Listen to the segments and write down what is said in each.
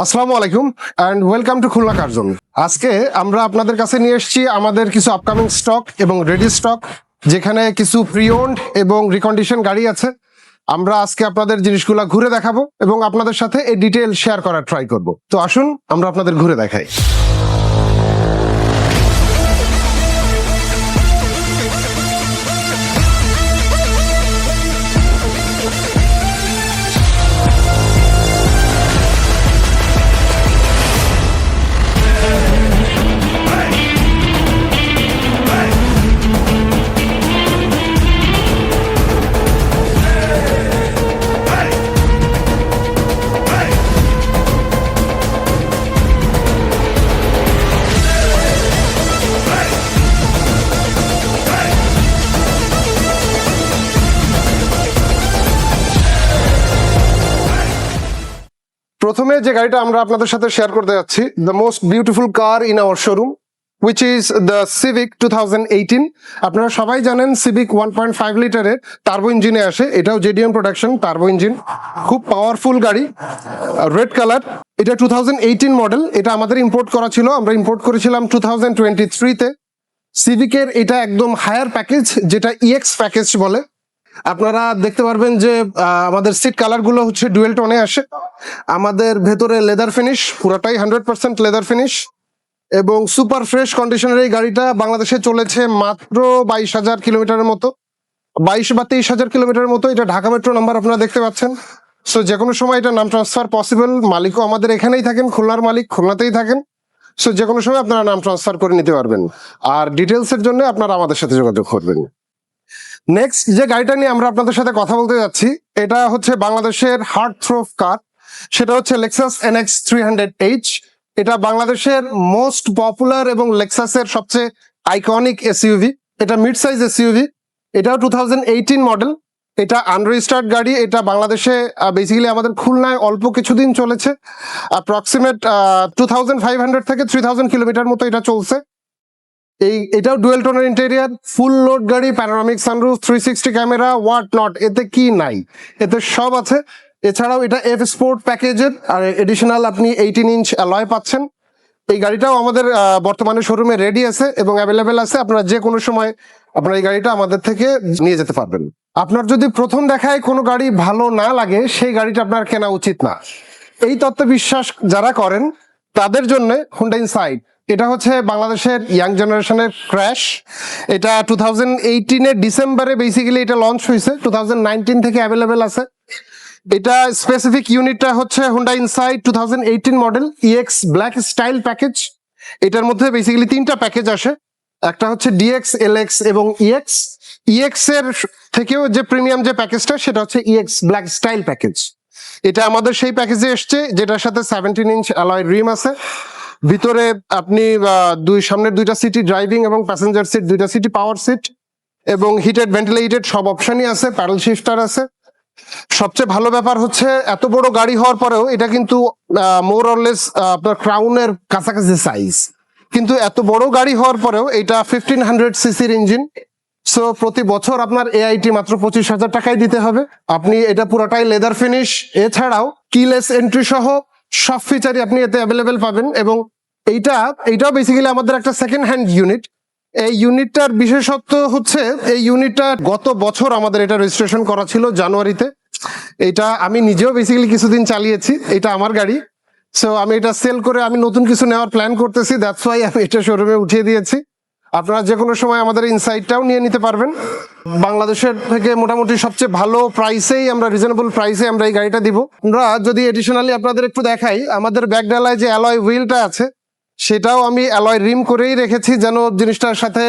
আসসালামু আলাইকুম and welcome to Khulna car zone. আজকে আমরা আপনাদের কাছে নিয়ে এসেছি আমাদের কিছু আপকামিং স্টক এবং রেডি স্টক, যেখানে কিছু প্রি ওন্ড এবং রিকন্ডিশন গাড়ি আছে। আমরা আজকে আপনাদের জিনিসগুলো ঘুরে দেখাবো এবং আপনাদের সাথে এই ডিটেল শেয়ার করার ট্রাই করব। তো আসুন আমরা আপনাদের ঘুরে দেখাই। প্রথমে যে গাড়িটা আমরা আপনাদের সাথে শেয়ার করতে যাচ্ছি, the most beautiful car in our showroom, which is the Civic 2018. আপনারা সবাই জানেন সিভিক 1.5 লিটারের টার্বো ইঞ্জিনে আসে। এটাও জেডিএম প্রোডাকশন টার্বো ইঞ্জিন, খুব পাওয়ারফুল গাড়ি, রেড কালার। এটা 2018 মডেল। এটা আমাদের ইম্পোর্ট করা ছিল, আমরা ইম্পোর্ট করেছিলাম 2023-তে। সিভিকের এটা একদম হায়ার প্যাকেজ, যেটা ইএক্স প্যাকেজ বলে। আপনারা দেখতে পারবেন যে আমাদের সিট কালার গুলো হচ্ছে ডুয়েল টোনে আসে। আমাদের ভেতরে লেদার ফিনিশ, পুরোটাই 100% লেদার ফিনিশ এবং সুপার ফ্রেশ কন্ডিশনের এই গাড়িটা বাংলাদেশে চলেছে মাত্র 22,000 কিলোমিটারের মতো, 22 বা 23,000 কিলোমিটারের মতো। এটা ঢাকা মেট্রো নাম্বার আপনারা দেখতে পাচ্ছেন। সো যে কোনো সময় এটা নাম ট্রান্সফার পসিবল। মালিকও আমাদের এখানেই থাকেন, খুলনার মালিক খুলনাতেই থাকেন। সো যে কোনো সময় আপনারা নাম ট্রান্সফার করে নিতে পারবেন। আর ডিটেলস এর জন্য আপনারা আমাদের সাথে যোগাযোগ করবেন। নেক্সট যে গাড়িটা নিয়ে আমরা আপনাদের সাথে কথা বলতে যাচ্ছি, এটা হচ্ছে বাংলাদেশের হার্ট থ্রোভ কার। সেটা হচ্ছে লেক্সাস NX 300H। এটা বাংলাদেশের মোস্ট পপুলার এবং লেক্সাসের সবচেয়ে আইকনিক এসইউভি। এটা মিড সাইজ এসইউভি। এটাও 2018 মডেল। এটা আনরেজিস্টার্ড গাড়ি। এটা বাংলাদেশে বেসিক্যালি আমাদের খুলনায় অল্প কিছুদিন চলেছে, অ্যাপ্রক্সিমেট 2500 থেকে 3000 কিলোমিটার মতো এটা চলছে। এটাও ডুয়েল টোনের ইন্টেরিয়ার, ফুল লোড গাড়ি, panoramic sunroof, 360 camera, what not, এতে কি নাই, এতে সব আছে। এছাড়াও এটা এফ স্পোর্ট প্যাকেজের আর এডিশনাল আপনি 18 ইঞ্চ অ্যালয় পাচ্ছেন। এই গাড়িটাও আমাদের বর্তমানে শোরুমে রেডি আছে এবং অ্যাভেলেবেল আছে। আপনারা যে কোনো সময় আপনার এই গাড়িটা আমাদের থেকে নিয়ে যেতে পারবেন। আপনার যদি প্রথম দেখায় কোনো গাড়ি ভালো না লাগে, সেই গাড়িটা আপনার কেনা উচিত না। এই তত্ত্ব বিশ্বাস যারা করেন তাদের জন্য হুন্ডা ইনসাইট। এটা হচ্ছে বাংলাদেশের ইয়াং জেনারেশনের ক্র্যাশ। এটা 2018-এর ডিসেম্বরে বেসিক্যালি এটা লঞ্চ হয়েছে, 2019 থেকে অ্যাভেলেবেল আছে। এটা স্পেসিফিক ইউনিটটা হচ্ছে Honda insight 2018 model EX black style package. এটার মধ্যে বেসিক্যালি 3টা প্যাকেজ আসে। একটা হচ্ছে ডিএক্স, এলএক্স এবং ইএক্স। ইএক্স এর থেকেও যে প্রিমিয়াম যে প্যাকেজটা, সেটা হচ্ছে ইএক্স ব্ল্যাক স্টাইল প্যাকেজ। এটা আমাদের সেই প্যাকেজে এসছে, যেটার সাথে 17 ইঞ্চ অ্যালয় রিম আছে। ভিতরে আপনি সামনের 2টা সিটি ড্রাইভিং এবং প্যাসেঞ্জার সিট 2টা সিটি পাওয়ার সিট এবং হিটেড ভেন্টিলেটেড সব অপশনই আছে, প্যাডেল শিফটার আছে। সবচেয়ে ভালো ব্যাপার হচ্ছে এত বড় গাড়ি হওয়ার পরেও এটা কিন্তু মোর অরলেস আপনার ক্রাউনের কাছাকাছি সাইজ, কিন্তু এত বড় গাড়ি হওয়ার পরেও এটা 1500 সিসির ইঞ্জিন। সো প্রতি বছর আপনার এআইটি মাত্র 25,000 টাকায় দিতে হবে। আপনি এটা পুরোটাই লেদার ফিনিশ, এছাড়াও কিলেস এন্ট্রি সহ সব ফিচারই আপনি এতে অ্যাভেলেবেল পাবেন। এবং এইটাও বেসিক্যালি আমাদের একটা সেকেন্ড হ্যান্ড ইউনিট। এই ইউনিটটার বিশেষত্ব হচ্ছে এই ইউনিটটা গত বছর আমাদের এটা রেজিস্ট্রেশন করা ছিল জানুয়ারিতে। এটা আমি নিজেও বেসিক্যালি কিছুদিন চালিয়েছি, এটা আমার গাড়ি। সো আমি এটা সেল করে আমি নতুন কিছু নেওয়ার প্ল্যান করতেছি, দ্যাটস ওয়াই আমি এটা শোরুমে উঠিয়ে দিয়েছি। আপনারা যে কোনো সময় আমাদের ইনসাইটটাও নিয়ে নিতে পারবেন। বাংলাদেশের থেকে মোটামুটি সবচেয়ে ভালো প্রাইসেই আমরা, রিজনেবল প্রাইসে আমরা এই গাড়িটা দিব। আমরা যদি এডিশনালি আপনাদের একটু দেখাই, আমাদের ব্যাক ডালায় যে অ্যালয় হুইলটা আছে, সেটাও আমি অ্যালয় রিম করেই রেখেছি, যেন জিনিসটার সাথে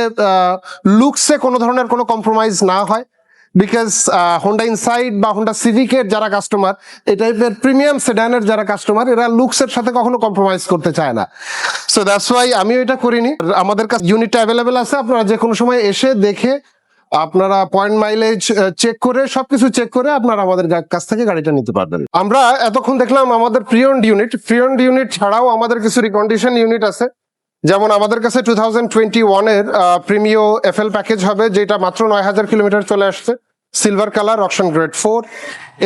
লুকসে কোনো ধরনের কোনো কম্প্রোমাইজ না হয়। বিকজ হোন্ডা ইনসাইট বা হোন্ডা সিভিকের যারা কাস্টমার, এই টাইপের প্রিমিয়াম সেডানের যারা কাস্টমার, এরা লুকসের সাথে কখনো কম্প্রোমাইজ করতে চায় না। সো দ্যাটস ওয়াই আমিও এটা করিনি। আমাদের কাছে ইউনিটটা অ্যাভেলেবেল আছে, আপনারা যে কোনো সময় এসে দেখে আপনারা পয়েন্ট মাইলেজ চেক করে সবকিছু চেক করে আপনারা আমাদের কাছ থেকে গাড়িটা নিতে পারবেন। আমরা এতক্ষণ দেখলাম আমাদের প্রি ওন্ড ইউনিট ছাড়াও আমাদের কিছু রিকন্ডিশন ইউনিট আছে। যেমন আমাদের কাছে 2021-এর প্রিমিও এফএল প্যাকেজ হবে, যেটা মাত্র 9,000 কিলোমিটার চলে আসছে। Silver colour option grade 4।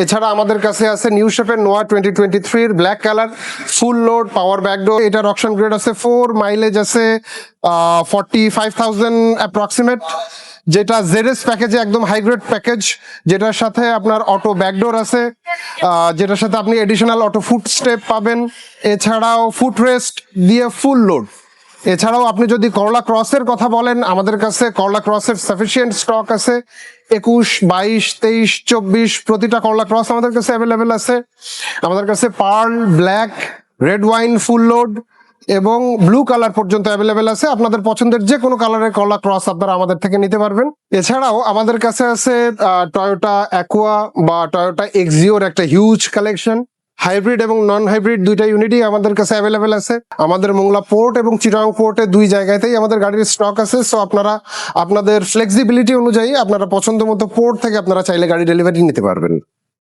এছাড়া আমাদের কাছে আছে নিউ শেপের নোয়া 2023 black colour full load power backdoor, এটার অপশন গ্রেড আছে 4, মাইলেজ আছে 45,000 অ্যাপ্রক্সিমেট, যেটা জেডএস প্যাকেজে একদম হাই গ্রেড প্যাকেজ, যেটার সাথে আপনার অটো ব্যাকডোর আছে, যেটার সাথে আপনি এডিশনাল অটো ফুট স্টেপ পাবেন, এছাড়াও ফুট রেস্ট দিয়ে ফুল লোড। এছাড়াও আপনি যদি করলা ক্রসের কথা বলেন, আমাদের কাছে করলা ক্রসের সাফিসিয়েন্ট স্টক আছে, 21, 22, 23, 24 প্রতিটা করলা ক্রস আমাদের কাছে অ্যাভেলেবেল আছে। আমাদের কাছে pearl, black, red wine full load এবং ব্লু কালার পর্যন্ত অ্যাভেলেবেল আছে। আপনাদের পছন্দের যে কোনো কালারের করলা ক্রস আপনারা আমাদের থেকে নিতে পারবেন। এছাড়াও আমাদের কাছে আছে টয়োটা অ্যাকুয়া বা টয়োটা এক্সিওর একটা হিউজ কালেকশন। হাইব্রিড এবং নন হাইব্রিড দুইটা ইউনিটই আমাদের কাছে অ্যাভেলেবেল আছে। আমাদের মোংলা পোর্ট এবং চিটাগাং পোর্টে দুই জায়গাতেই আমাদের গাড়ির স্টক আছে। সো আপনারা আপনাদের ফ্লেক্সিবিলিটি অনুযায়ী আপনারা পছন্দ মতো পোর্ট থেকে আপনারা চাইলে গাড়ি ডেলিভারি নিতে পারবেন।